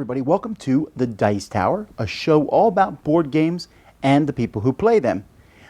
everybody, welcome to The Dice Tower, a show all about board games and the people who play them.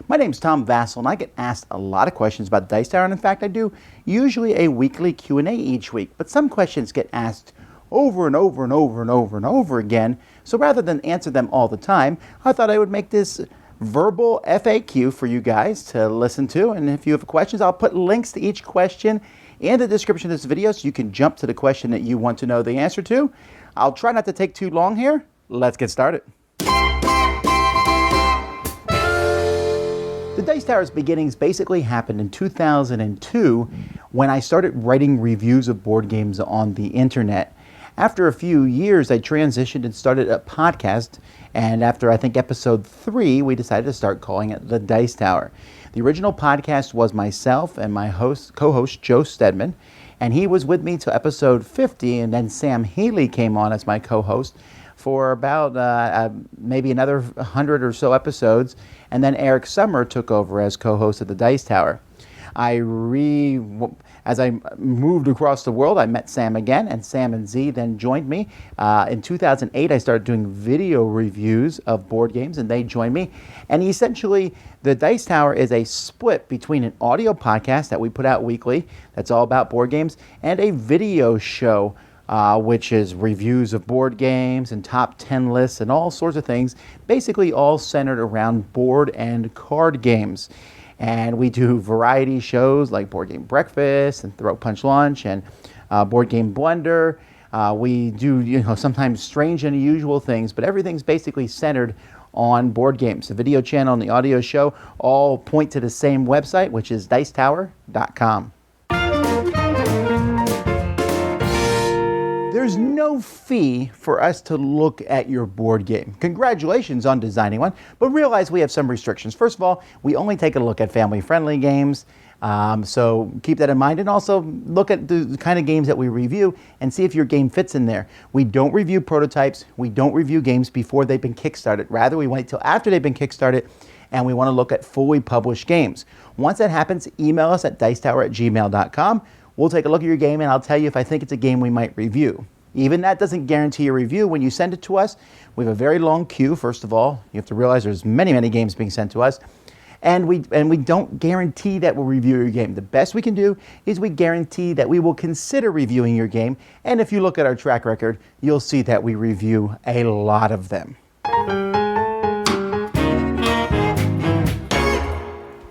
My name's Tom Vasel, and I get asked a lot of questions about The Dice Tower, and in fact I do usually a weekly Q&A each week, but some questions get asked over and over and over and over and over again, so rather than answer them all the time, I thought I would make this verbal FAQ for you guys to listen to, and if you have questions, I'll put links to each question in the description of this video so you can jump to the question that you want to know the answer to. I'll try not to take too long here. Let's get started. The Dice Tower's beginnings basically happened in 2002 when I started writing reviews of board games on the internet. After a few years, I transitioned and started a podcast, and after I think episode 3, we decided to start calling it The Dice Tower. The original podcast was myself and my co-host Joe Stedman, and he was with me to episode 50, and then Sam Healy came on as my co-host for about maybe another 100 or so episodes, and then Eric Summer took over as co-host of The Dice Tower. As I moved across the world, I met Sam again, and Sam and Z then joined me. In 2008, I started doing video reviews of board games, and they joined me. And essentially, The Dice Tower is a split between an audio podcast that we put out weekly, that's all about board games, and a video show, which is reviews of board games and top 10 lists and all sorts of things, basically all centered around board and card games. And we do variety shows like Board Game Breakfast and Throat Punch Lunch and Board Game Blender. We do, sometimes strange and unusual things, but everything's basically centered on board games. The video channel and the audio show all point to the same website, which is dicetower.com. There's no fee for us to look at your board game. Congratulations on designing one, but realize we have some restrictions. First of all, we only take a look at family-friendly games, so keep that in mind, and also look at the kind of games that we review and see if your game fits in there. We don't review prototypes. We don't review games before they've been kickstarted. Rather, we wait till after they've been kickstarted, and we want to look at fully published games. Once that happens, email us at dicetower@gmail.com. We'll take a look at your game, and I'll tell you if I think it's a game we might review. Even that doesn't guarantee a review. When you send it to us, we have a very long queue, first of all. You have to realize there's many, many games being sent to us. And we don't guarantee that we'll review your game. The best we can do is we guarantee that we will consider reviewing your game. And if you look at our track record, you'll see that we review a lot of them.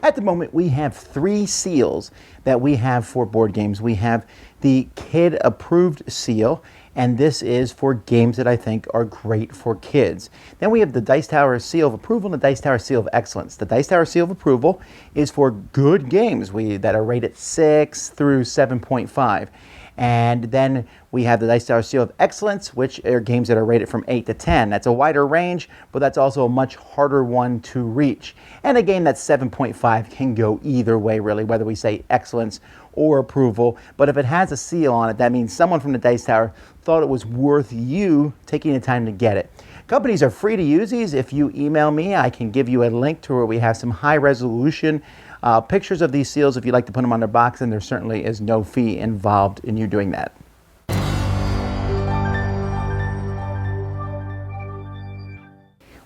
At the moment, we have 3 seals that we have for board games. We have the kid-approved seal, and this is for games that I think are great for kids. Then we have the Dice Tower Seal of Approval and the Dice Tower Seal of Excellence. The Dice Tower Seal of Approval is for good games that are rated 6 through 7.5. And then we have the Dice Tower Seal of Excellence, which are games that are rated from 8 to 10. That's a wider range, but that's also a much harder one to reach. And a game that's 7.5 can go either way, really, whether we say excellence or approval. But if it has a seal on it, that means someone from the Dice Tower thought it was worth you taking the time to get it. Companies are free to use these. If you email me, I can give you a link to where we have some high-resolution pictures of these seals if you'd like to put them on their box, and there certainly is no fee involved in you doing that.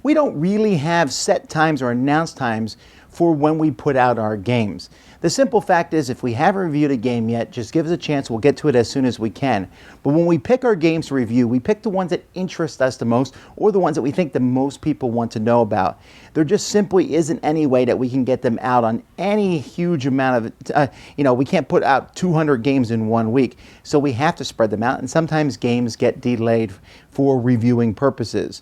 We don't really have set times or announced times for when we put out our games. The simple fact is, if we haven't reviewed a game yet, just give us a chance. We'll get to it as soon as we can. But when we pick our games to review, we pick the ones that interest us the most, or the ones that we think the most people want to know about. There just simply isn't any way that we can get them out on any huge amount of, we can't put out 200 games in 1 week. So we have to spread them out, and sometimes games get delayed for reviewing purposes.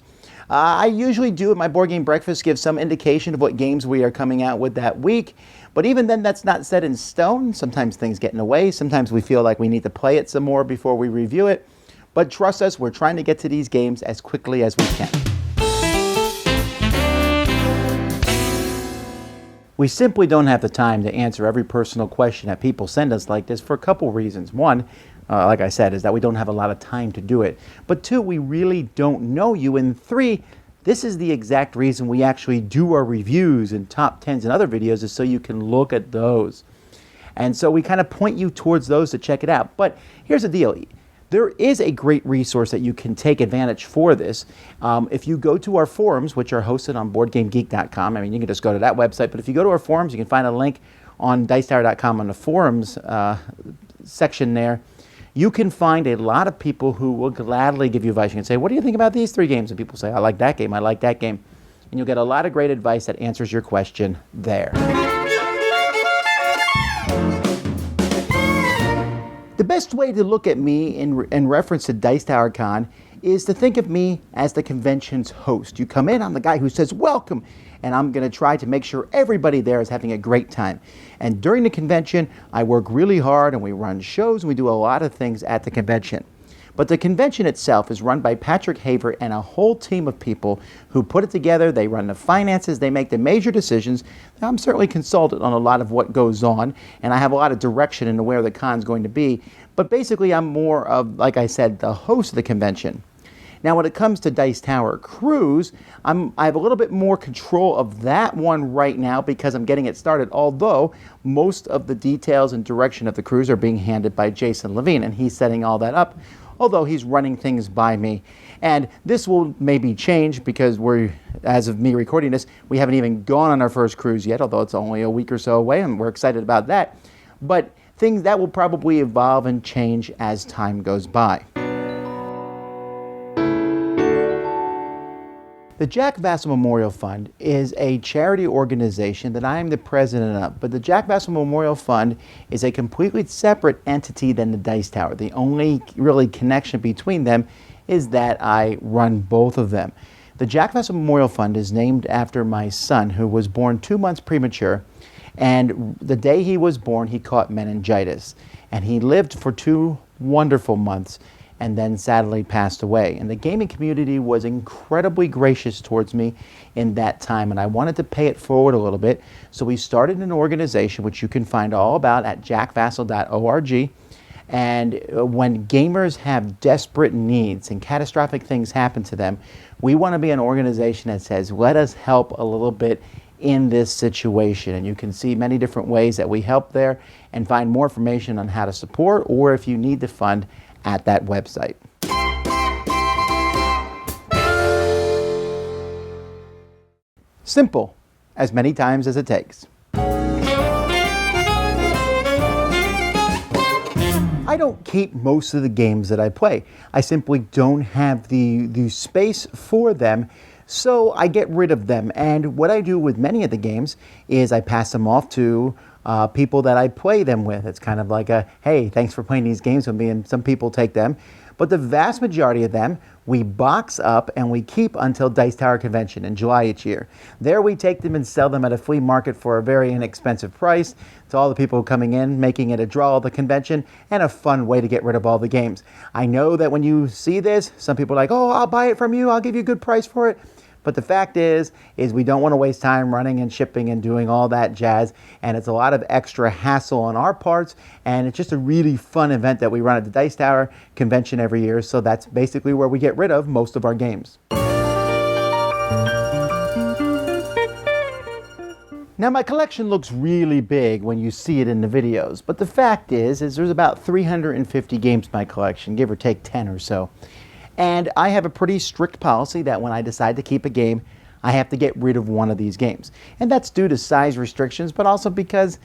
I usually do at my Board Game Breakfast give some indication of what games we are coming out with that week, but even then that's not set in stone. Sometimes things get in the way. Sometimes we feel like we need to play it some more before we review it. But trust us, we're trying to get to these games as quickly as we can. We simply don't have the time to answer every personal question that people send us like this for a couple reasons. One, like I said, is that we don't have a lot of time to do it. But 2, we really don't know you. And 3, this is the exact reason we actually do our reviews and top 10s and other videos, is so you can look at those. And so we kind of point you towards those to check it out. But here's the deal. There is a great resource that you can take advantage for this. If you go to our forums, which are hosted on BoardGameGeek.com, I mean, you can just go to that website, but if you go to our forums, you can find a link on DiceTower.com on the forums section there. You can find a lot of people who will gladly give you advice. You can say, what do you think about these 3 games? And people say, I like that game, I like that game. And you'll get a lot of great advice that answers your question there. The best way to look at me in reference to Dice Tower Con is to think of me as the convention's host. You come in, I'm the guy who says, welcome, and I'm going to try to make sure everybody there is having a great time. And during the convention, I work really hard, and we run shows, and we do a lot of things at the convention. But the convention itself is run by Patrick Haver and a whole team of people who put it together. They run the finances, they make the major decisions. I'm certainly consulted on a lot of what goes on, and I have a lot of direction into where the con's going to be. But basically, I'm more of, like I said, the host of the convention. Now, when it comes to Dice Tower Cruise, I have a little bit more control of that one right now because I'm getting it started, although most of the details and direction of the cruise are being handed by Jason Levine, and he's setting all that up, although he's running things by me. And this will maybe change because as of me recording this, we haven't even gone on our first cruise yet, although it's only a week or so away, and we're excited about that. But things that will probably evolve and change as time goes by. The Jack Vasel Memorial Fund is a charity organization that I am the president of, but the Jack Vasel Memorial Fund is a completely separate entity than the Dice Tower. The only really connection between them is that I run both of them. The Jack Vasel Memorial Fund is named after my son, who was born 2 months premature, and the day he was born, he caught meningitis, and he lived for 2 wonderful months and then sadly passed away. And the gaming community was incredibly gracious towards me in that time, and I wanted to pay it forward a little bit. So we started an organization, which you can find all about at jackvasel.org. And when gamers have desperate needs and catastrophic things happen to them, we want to be an organization that says, let us help a little bit in this situation. And you can see many different ways that we help there and find more information on how to support or if you need to fund at that website. Simple, as many times as it takes. I don't keep most of the games that I play. I simply don't have the space for them, so I get rid of them. And what I do with many of the games is I pass them off to people that I play them with. It's kind of like a, hey, thanks for playing these games with me, and some people take them. But the vast majority of them, we box up and we keep until Dice Tower Convention in July each year. There we take them and sell them at a flea market for a very inexpensive price to all the people coming in, making it a draw of the convention and a fun way to get rid of all the games. I know that when you see this, some people are like, oh, I'll buy it from you, I'll give you a good price for it. But the fact is we don't want to waste time running and shipping and doing all that jazz, and it's a lot of extra hassle on our parts, and it's just a really fun event that we run at the Dice Tower Convention every year, so that's basically where we get rid of most of our games. Now my collection looks really big when you see it in the videos, but the fact is there's about 350 games in my collection, give or take 10 or so. And I have a pretty strict policy that when I decide to keep a game, I have to get rid of one of these games. And that's due to size restrictions, but also because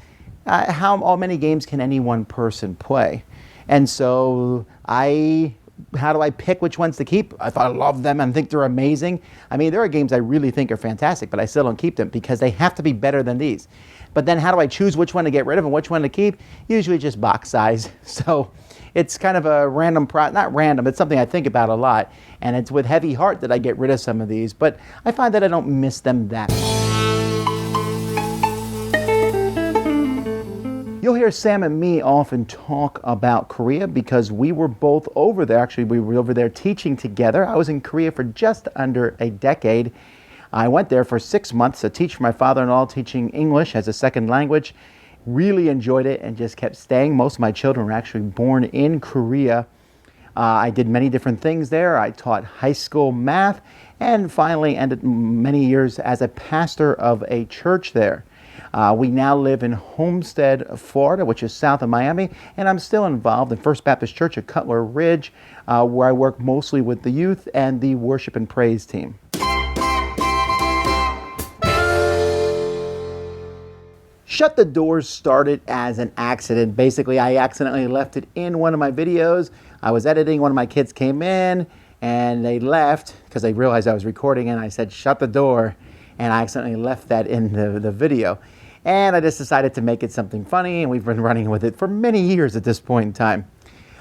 how many games can any one person play? And so how do I pick which ones to keep? If I love them and think they're amazing. I mean, there are games I really think are fantastic, but I still don't keep them because they have to be better than these. But then how do I choose which one to get rid of and which one to keep? Usually just box size. So it's kind of a random, not random, it's something I think about a lot. And it's with heavy heart that I get rid of some of these, but I find that I don't miss them that much. You'll hear Sam and me often talk about Korea because we were both over there. Actually, we were over there teaching together. I was in Korea for just under a decade. I went there for 6 months to teach my father-in-law, teaching English as a second language. Really enjoyed it and just kept staying. Most of my children were actually born in Korea. I did many different things there. I taught high school math and finally ended many years as a pastor of a church there. We now live in Homestead, Florida, which is south of Miami, and I'm still involved in First Baptist Church at Cutler Ridge, where I work mostly with the youth and the worship and praise team. Shut the Doors started as an accident. Basically, I accidentally left it in one of my videos. I was editing, one of my kids came in, and they left because they realized I was recording, and I said, shut the door, and I accidentally left that in the video. And I just decided to make it something funny, and we've been running with it for many years at this point in time.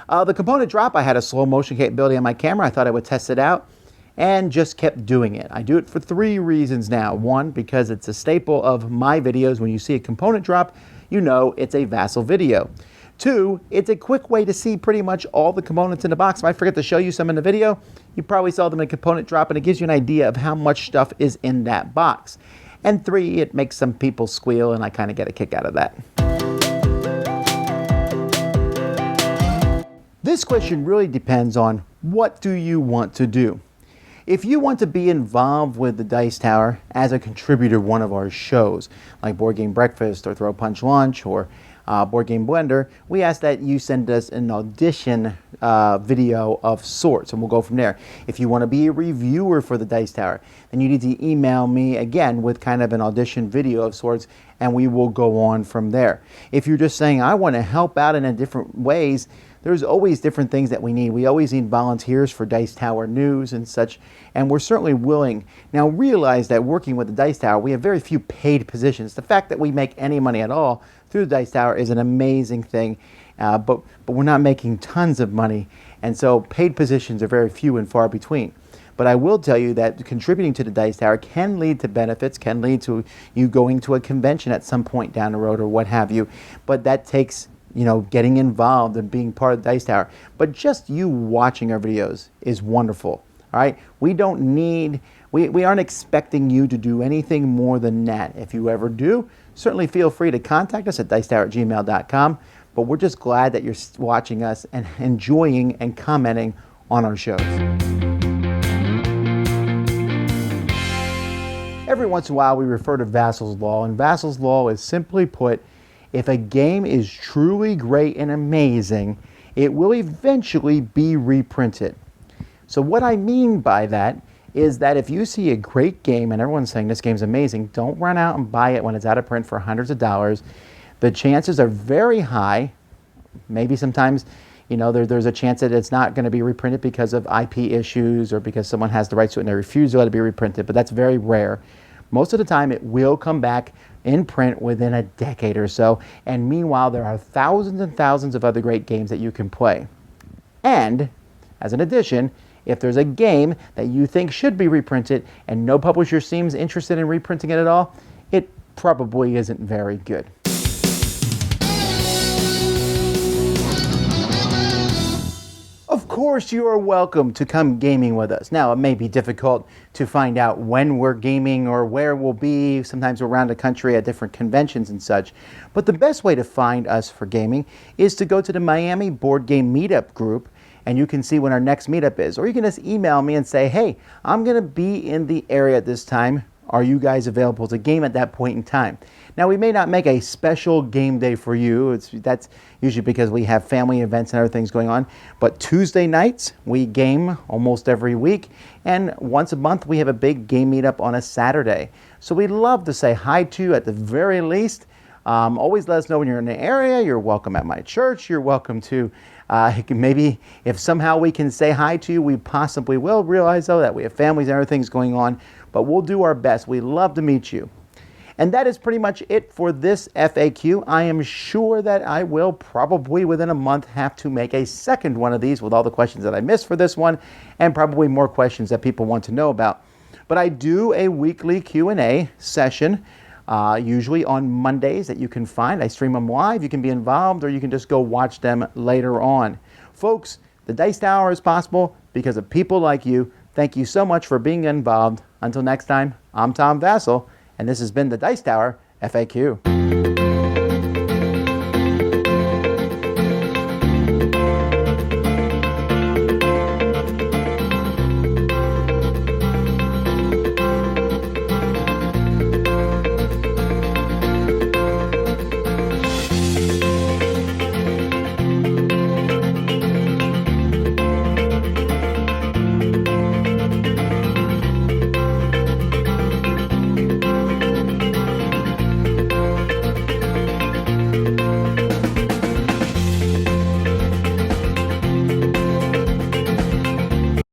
The component drop, I had a slow motion capability on my camera. I thought I would test it out, and just kept doing it. I do it for 3 reasons now. 1, because it's a staple of my videos. When you see a component drop, you know it's a Vasel video. 2, it's a quick way to see pretty much all the components in the box. If I forget to show you some in the video, you probably saw them in a component drop, and it gives you an idea of how much stuff is in that box. And 3, it makes some people squeal, and I kind of get a kick out of that. This question really depends on what do you want to do. If you want to be involved with the Dice Tower as a contributor to one of our shows, like Board Game Breakfast or Throw Punch Lunch or Board Game Blender, we ask that you send us an audition video of sorts, and we'll go from there. If you want to be a reviewer for the Dice Tower, then you need to email me again with kind of an audition video of sorts, and we will go on from there. If you're just saying, I want to help out in different ways, there's always different things that we need. We always need volunteers for Dice Tower news and such, and we're certainly willing. Now realize that working with the Dice Tower, we have very few paid positions. The fact that we make any money at all through the Dice Tower is an amazing thing, but we're not making tons of money, and so paid positions are very few and far between. But I will tell you that contributing to the Dice Tower can lead to benefits, can lead to you going to a convention at some point down the road or what have you, but that takes getting involved and being part of the Dice Tower. But just you watching our videos is wonderful. All right, we aren't expecting you to do anything more than that. If you ever do, certainly feel free to contact us at dicetower@gmail.com. But we're just glad that you're watching us and enjoying and commenting on our shows. Every once in a while we refer to Vasel's Law, and Vasel's Law is simply put, if a game is truly great and amazing, it will eventually be reprinted. So what I mean by that is that if you see a great game and everyone's saying this game's amazing, don't run out and buy it when it's out of print for hundreds of dollars. The chances are very high. Maybe sometimes, there's a chance that it's not going to be reprinted because of IP issues or because someone has the rights to it and they refuse to let it be reprinted, but that's very rare. Most of the time it will come back in print within a decade or so, and meanwhile there are thousands and thousands of other great games that you can play. And as an addition, if there's a game that you think should be reprinted and no publisher seems interested in reprinting it at all, it probably isn't very good. Of course, you are welcome to come gaming with us. Now, it may be difficult to find out when we're gaming or where we'll be. Sometimes we're around the country at different conventions and such. But the best way to find us for gaming is to go to the Miami Board Game Meetup group, and you can see when our next meetup is. Or you can just email me and say, hey, I'm going to be in the area at this time. Are you guys available to game at that point in time? Now, we may not make a special game day for you. That's usually because we have family events and other things going on. But Tuesday nights, we game almost every week. And once a month, we have a big game meetup on a Saturday. So we'd love to say hi to you at the very least. Always let us know when you're in the area. You're welcome at my church. You're welcome to, maybe if somehow we can say hi to you, we possibly will. Realize, though, that we have families and other things going on. But we'll do our best. We love to meet you. And that is pretty much it for this FAQ. I am sure that I will probably within a month have to make a second one of these with all the questions that I missed for this one and probably more questions that people want to know about. But I do a weekly Q&A session, usually on Mondays that you can find. I stream them live. You can be involved or you can just go watch them later on. Folks, the Dice Tower is possible because of people like you. Thank you so much for being involved. Until next time, I'm Tom Vasel, and this has been the Dice Tower FAQ.